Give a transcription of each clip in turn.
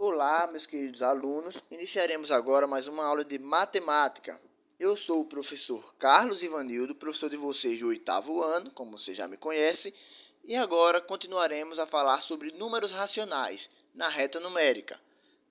Olá, meus queridos alunos. Iniciaremos agora mais uma aula de matemática. Eu sou o professor Carlos Ivanildo, professor de vocês do 8º ano, como você já me conhece, e agora continuaremos a falar sobre números racionais na reta numérica.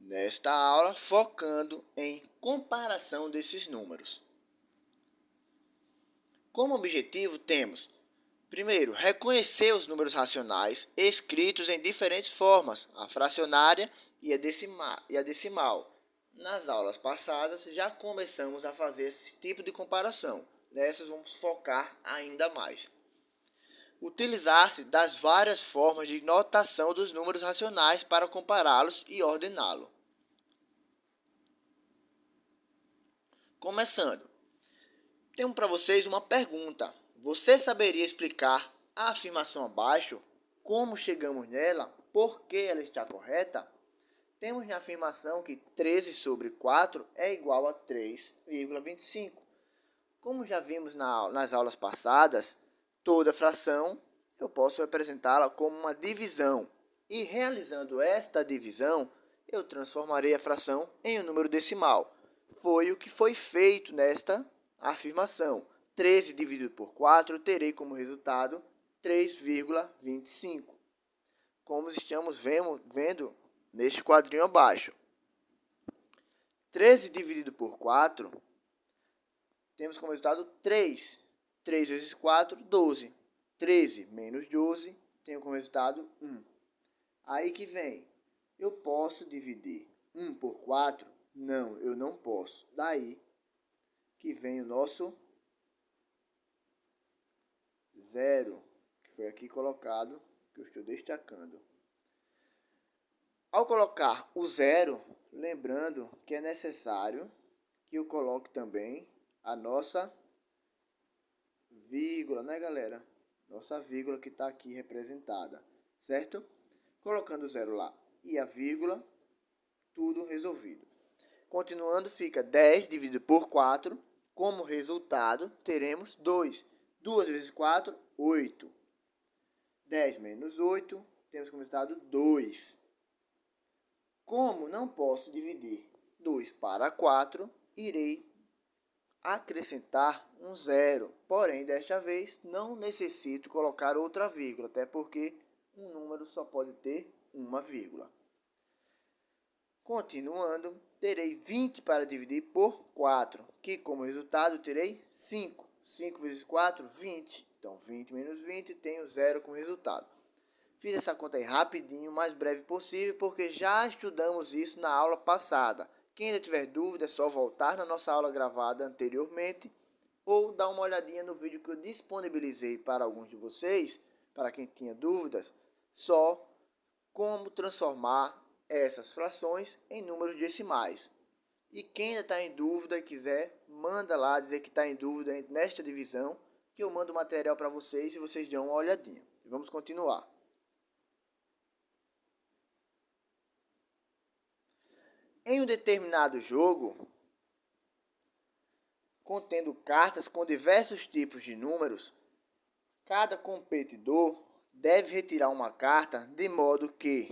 Nesta aula, focando em comparação desses números. Como objetivo, temos: primeiro, reconhecer os números racionais escritos em diferentes formas, a fracionária e a decimal. Nas aulas passadas, já começamos a fazer esse tipo de comparação. Nessas, vamos focar ainda mais. Utilizar-se das várias formas de notação dos números racionais para compará-los e ordená-los. Começando, tenho para vocês uma pergunta. Você saberia explicar a afirmação abaixo? Como chegamos nela? Por que ela está correta? Temos na afirmação que 13 sobre 4 é igual a 3,25. Como já vimos nas aulas passadas, toda fração eu posso representá-la como uma divisão. E realizando esta divisão, eu transformarei a fração em um número decimal. Foi o que foi feito nesta afirmação. 13 dividido por 4 terei como resultado 3,25. Como estamos vendo neste quadrinho abaixo. 13 dividido por 4, temos como resultado 3. 3 vezes 4, 12. 13 menos 12, tenho como resultado 1. Aí que vem, eu posso dividir 1 por 4? Não, eu não posso. Daí que vem o nosso zero, que foi aqui colocado, que eu estou destacando. Ao colocar o zero, lembrando que é necessário que eu coloque também a nossa vírgula, né, galera? Nossa vírgula que está aqui representada, certo? Colocando o zero lá e a vírgula, tudo resolvido. Continuando, fica 10 dividido por 4. Como resultado, teremos 2. 2 vezes 4, 8. 10 menos 8, temos como resultado 2. Como não posso dividir 2 para 4, irei acrescentar um zero. Porém, desta vez, não necessito colocar outra vírgula, até porque um número só pode ter uma vírgula. Continuando, terei 20 para dividir por 4, que como resultado terei 5. 5 vezes 4, 20. Então, 20 menos 20, tenho zero como resultado. Fiz essa conta aí rapidinho, o mais breve possível, porque já estudamos isso na aula passada. Quem ainda tiver dúvida, é só voltar na nossa aula gravada anteriormente ou dar uma olhadinha no vídeo que eu disponibilizei para alguns de vocês, para quem tinha dúvidas, só como transformar essas frações em números decimais. E quem ainda está em dúvida e quiser, manda lá dizer que está em dúvida nesta divisão, que eu mando o material para vocês e vocês dão uma olhadinha. Vamos continuar. Em um determinado jogo, contendo cartas com diversos tipos de números, cada competidor deve retirar uma carta de modo que,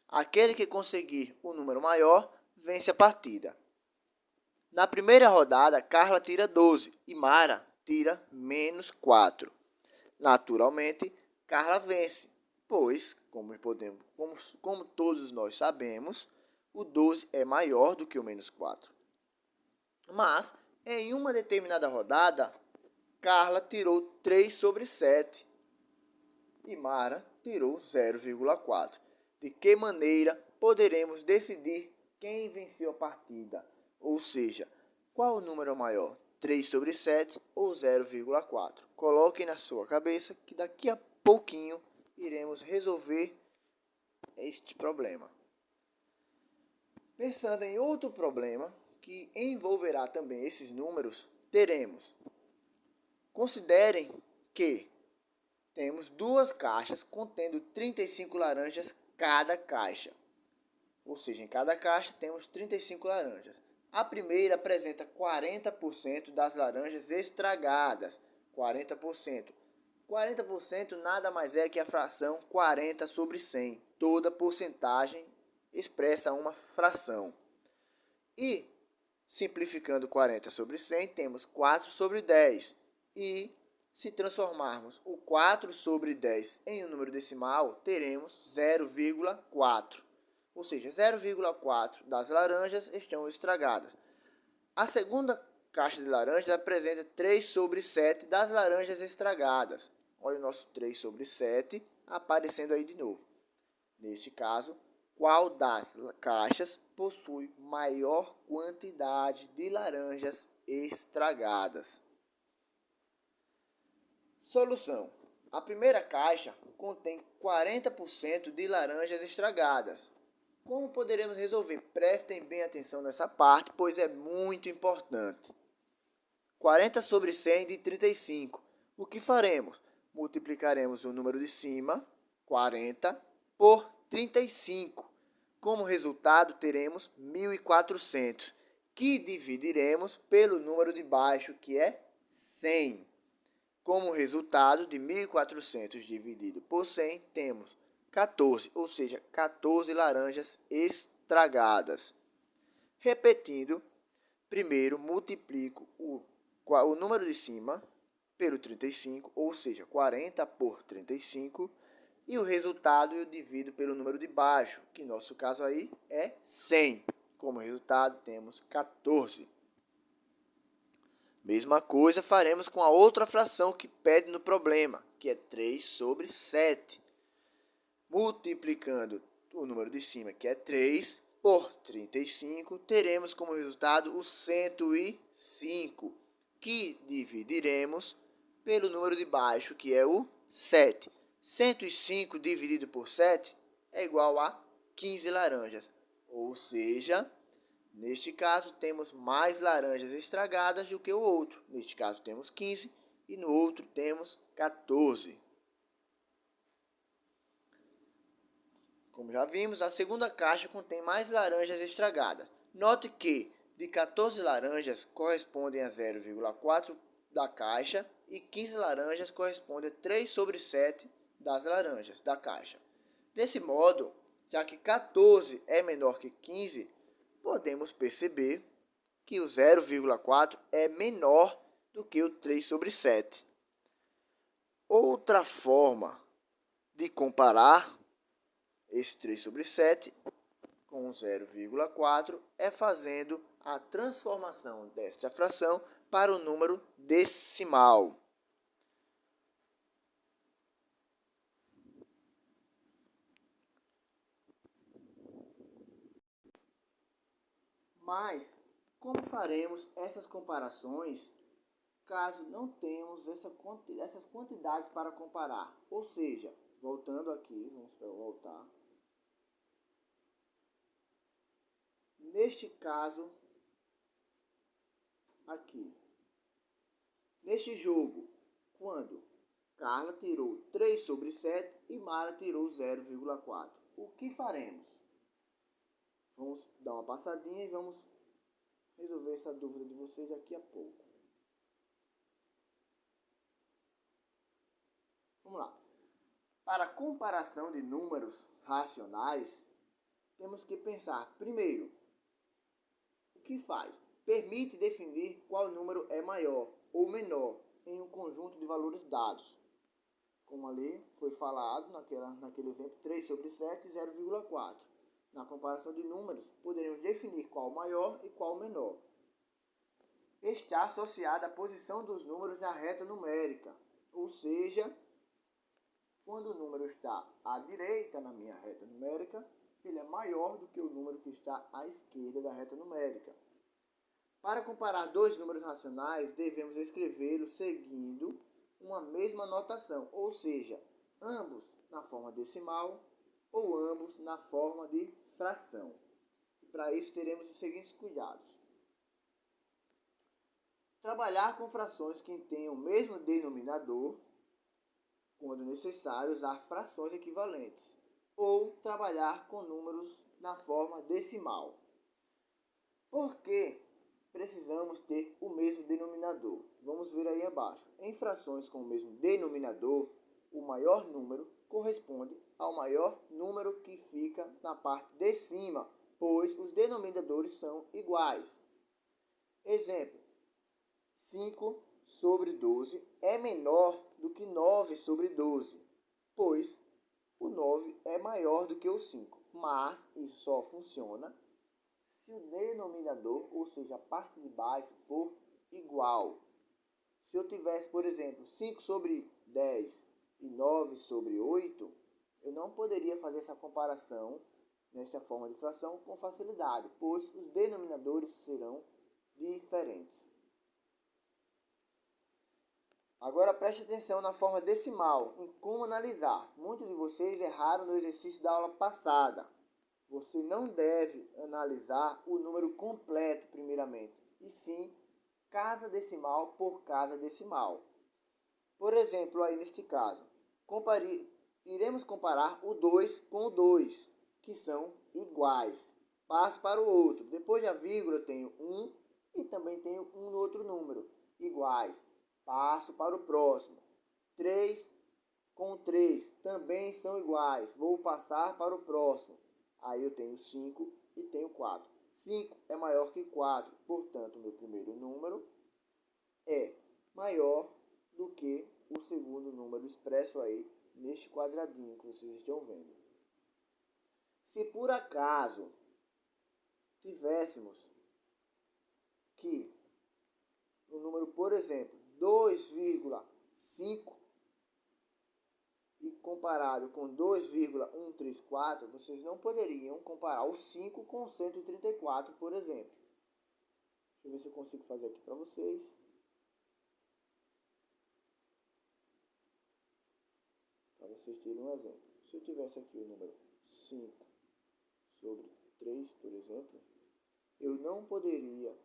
aquele que conseguir o número maior vence a partida. Na primeira rodada, Carla tira 12 e Mara tira menos 4. Naturalmente, Carla vence, pois, como todos nós sabemos, o 12 é maior do que o menos 4. Mas, em uma determinada rodada, Carla tirou 3 sobre 7 e Mara tirou 0,4. De que maneira poderemos decidir quem venceu a partida? Ou seja, qual o número maior? 3 sobre 7 ou 0,4? Coloquem na sua cabeça que daqui a pouquinho iremos resolver este problema. Pensando em outro problema que envolverá também esses números, teremos. Considerem que temos duas caixas contendo 35 laranjas cada caixa. Ou seja, em cada caixa temos 35 laranjas. A primeira apresenta 40% das laranjas estragadas. 40%. 40% nada mais é que a fração 40 sobre 100. Toda porcentagem expressa uma fração. E, simplificando 40 sobre 100, temos 4 sobre 10. E, se transformarmos o 4 sobre 10 em um número decimal, teremos 0,4. Ou seja, 0,4 das laranjas estão estragadas. A segunda caixa de laranjas apresenta 3 sobre 7 das laranjas estragadas. Olha o nosso 3 sobre 7 aparecendo aí de novo. Neste caso, qual das caixas possui maior quantidade de laranjas estragadas? Solução. A primeira caixa contém 40% de laranjas estragadas. Como poderemos resolver? Prestem bem atenção nessa parte, pois é muito importante. 40 sobre 100 de 35. O que faremos? Multiplicaremos o número de cima, 40, por 35. Como resultado, teremos 1.400, que dividiremos pelo número de baixo, que é 100. Como resultado de 1.400 dividido por 100, temos 14, ou seja, 14 laranjas estragadas. Repetindo, primeiro multiplico o número de cima pelo 35, ou seja, 40 por 35, e o resultado eu divido pelo número de baixo, que no nosso caso aí é 100. Como resultado, temos 14. Mesma coisa faremos com a outra fração que pede no problema, que é 3 sobre 7. Multiplicando o número de cima, que é 3, por 35, teremos como resultado o 105, que dividiremos pelo número de baixo, que é o 7. 105 dividido por 7 é igual a 15 laranjas, ou seja, neste caso, temos mais laranjas estragadas do que o outro. Neste caso, temos 15 e no outro temos 14. Como já vimos, a segunda caixa contém mais laranjas estragadas. Note que de 14 laranjas correspondem a 0,4 da caixa e 15 laranjas correspondem a 3 sobre 7 das laranjas da caixa. Desse modo, já que 14 é menor que 15, podemos perceber que o 0,4 é menor do que o 3 sobre 7. Outra forma de comparar esse 3 sobre 7 com o 0,4 é fazendo a transformação desta fração para o número decimal. Mas, como faremos essas comparações caso não tenhamos essas quantidades para comparar? Ou seja, voltando aqui, vamos voltar. Neste caso, aqui. Neste jogo, quando Carla tirou 3 sobre 7 e Mara tirou 0,4. O que faremos? Vamos dar uma passadinha e vamos resolver essa dúvida de vocês daqui a pouco. Vamos lá. Para a comparação de números racionais, temos que pensar, primeiro, o que faz? Permite definir qual número é maior ou menor em um conjunto de valores dados. Como ali foi falado naquele exemplo, 3 sobre 7 e 0,4. Na comparação de números, poderemos definir qual maior e qual menor. Está associada à posição dos números na reta numérica, ou seja, quando o número está à direita na minha reta numérica, ele é maior do que o número que está à esquerda da reta numérica. Para comparar dois números racionais, devemos escrevê-los seguindo uma mesma notação, ou seja, ambos na forma decimal ou ambos na forma de fração. Para isso, teremos os seguintes cuidados. Trabalhar com frações que tenham o mesmo denominador, quando necessário, usar frações equivalentes, ou trabalhar com números na forma decimal. Por que precisamos ter o mesmo denominador. Vamos ver aí abaixo. Em frações com o mesmo denominador, o maior número corresponde ao maior número que fica na parte de cima, pois os denominadores são iguais. Exemplo: 5 sobre 12 é menor do que 9 sobre 12, pois o 9 é maior do que o 5. Mas isso só funciona se o denominador, ou seja, a parte de baixo, for igual. Se eu tivesse, por exemplo, 5 sobre 10 e 9 sobre 8, eu não poderia fazer essa comparação nesta forma de fração com facilidade, pois os denominadores serão diferentes. Agora preste atenção na forma decimal, em como analisar. Muitos de vocês erraram no exercício da aula passada. Você não deve analisar o número completo primeiramente, e sim casa decimal por casa decimal. Por exemplo, aí neste caso, iremos comparar o 2 com o 2, que são iguais. Passo para o outro. Depois da vírgula eu tenho 1 e também tenho um no outro número, iguais. Passo para o próximo. 3 com 3 também são iguais. Vou passar para o próximo. Aí eu tenho 5 e tenho 4. 5 é maior que 4, portanto, meu primeiro número é maior do que o segundo número expresso aí neste quadradinho que vocês estão vendo. Se por acaso tivéssemos que o número, por exemplo, 2,5 e comparado com 2,134, vocês não poderiam comparar o 5 com o 134, por exemplo. Deixa eu ver se eu consigo fazer aqui para vocês. Para vocês terem um exemplo. Se eu tivesse aqui o número 5 sobre 3, por exemplo, eu não poderia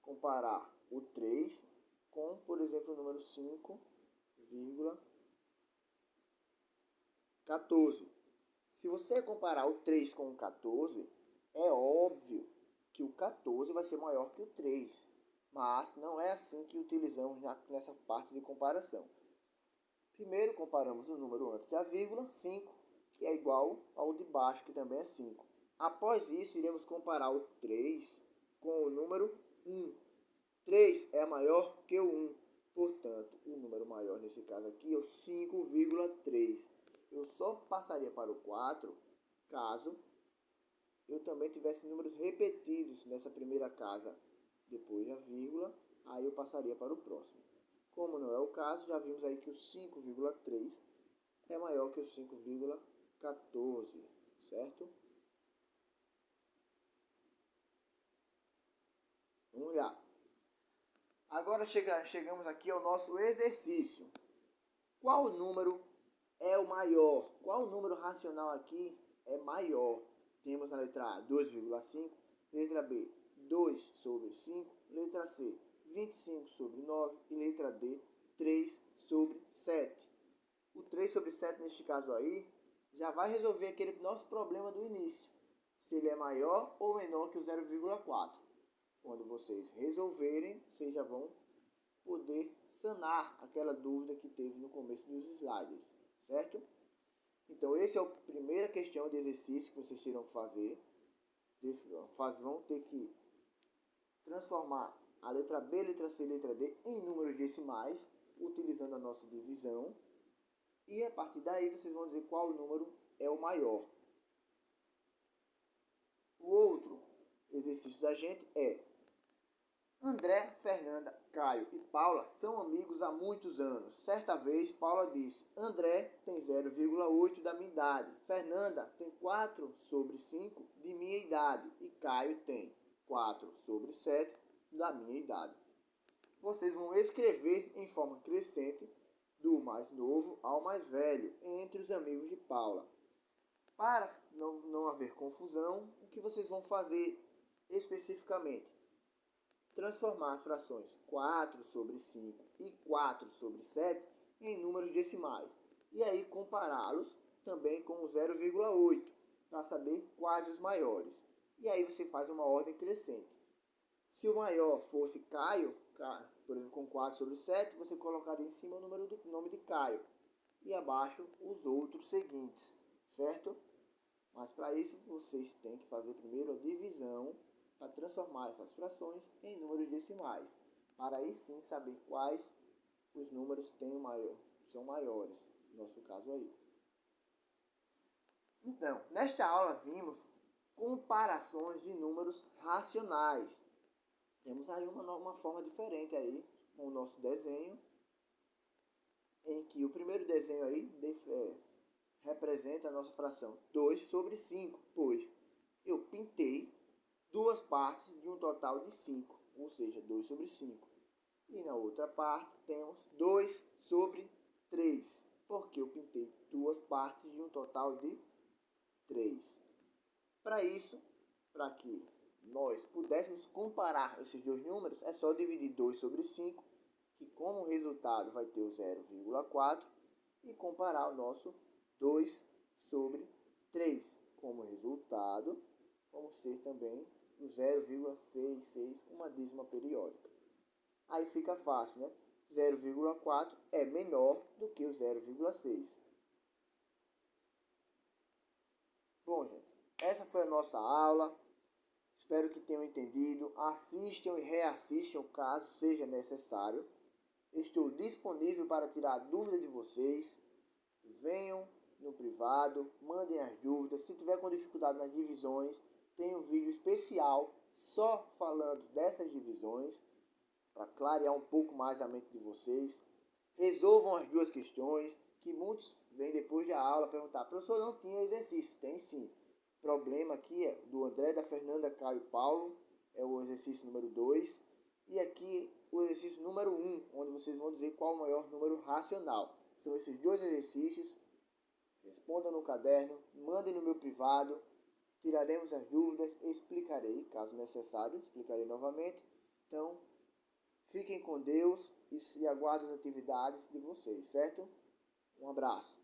comparar o 3 com, por exemplo, o número 5,14. Se você comparar o 3 com o 14, é óbvio que o 14 vai ser maior que o 3. Mas não é assim que utilizamos nessa parte de comparação. Primeiro comparamos o número antes da vírgula, 5, que é igual ao de baixo, que também é 5. Após isso, iremos comparar o 3 com o número 1. 3 é maior que o 1. Portanto, o número maior nesse caso aqui é o 5,3. Eu só passaria para o 4 caso eu também tivesse números repetidos nessa primeira casa depois da vírgula, aí eu passaria para o próximo. Como não é o caso, já vimos aí que o 5,3 é maior que o 5,14, certo? Vamos lá. Agora chegamos aqui ao nosso exercício. Qual número é o maior? Qual número racional aqui é maior? Temos na letra A 2,5, letra B 2 sobre 5, letra C 25 sobre 9 e letra D 3 sobre 7. O 3 sobre 7 neste caso aí já vai resolver aquele nosso problema do início, se ele é maior ou menor que o 0,4. Quando vocês resolverem, vocês já vão poder sanar aquela dúvida que teve no começo dos slides, certo? Então, essa é a primeira questão de exercício que vocês terão que fazer. Vão ter que transformar a letra B, letra C e letra D em números decimais, utilizando a nossa divisão. E a partir daí, vocês vão dizer qual número é o maior. O outro exercício da gente é: André, Fernanda, Caio e Paula são amigos há muitos anos. Certa vez, Paula disse: André tem 0,8 da minha idade. Fernanda tem 4 sobre 5 de minha idade. E Caio tem 4 sobre 7 da minha idade. Vocês vão escrever em forma crescente, do mais novo ao mais velho, entre os amigos de Paula. Para não haver confusão, o que vocês vão fazer especificamente? Transformar as frações 4 sobre 5 e 4 sobre 7 em números decimais. E aí compará-los também com o 0,8 para saber quais os maiores. E aí você faz uma ordem crescente. Se o maior fosse Caio, por exemplo, com 4 sobre 7, você colocaria em cima o nome de Caio e abaixo os outros seguintes, certo? Mas para isso vocês têm que fazer primeiro a divisão para transformar essas frações em números decimais, para aí sim saber quais os números são maiores, no nosso caso aí. Então, nesta aula vimos comparações de números racionais. Temos aí uma forma diferente aí com o nosso desenho, em que o primeiro desenho aí representa a nossa fração 2 sobre 5, pois eu pintei duas partes de um total de 5, ou seja, 2 sobre 5. E na outra parte temos 2 sobre 3, porque eu pintei duas partes de um total de 3. Para isso, para que nós pudéssemos comparar esses dois números, é só dividir 2 sobre 5, que como resultado vai ter o 0,4, e comparar o nosso 2 sobre 3. Como resultado, vamos ser também o 0,66, uma dízima periódica. Aí fica fácil, né? 0,4 é menor do que o 0,6. Bom, gente, essa foi a nossa aula. Espero que tenham entendido. Assistam e reassistam caso seja necessário. Estou disponível para tirar dúvidas de vocês. Venham no privado, mandem as dúvidas. Se tiver com dificuldade nas divisões, tem um vídeo especial só falando dessas divisões, para clarear um pouco mais a mente de vocês. Resolvam as duas questões, que muitos vêm depois da aula perguntar: professor, não tinha exercício? Tem sim. O problema aqui é do André, da Fernanda, Caio e Paulo, é o exercício número 2. E aqui o exercício número 1, onde vocês vão dizer qual o maior número racional. São esses dois exercícios. Respondam no caderno, mandem no meu privado, tiraremos as dúvidas, explicarei, caso necessário, explicarei novamente. Então, fiquem com Deus e aguardo as atividades de vocês, certo? Um abraço.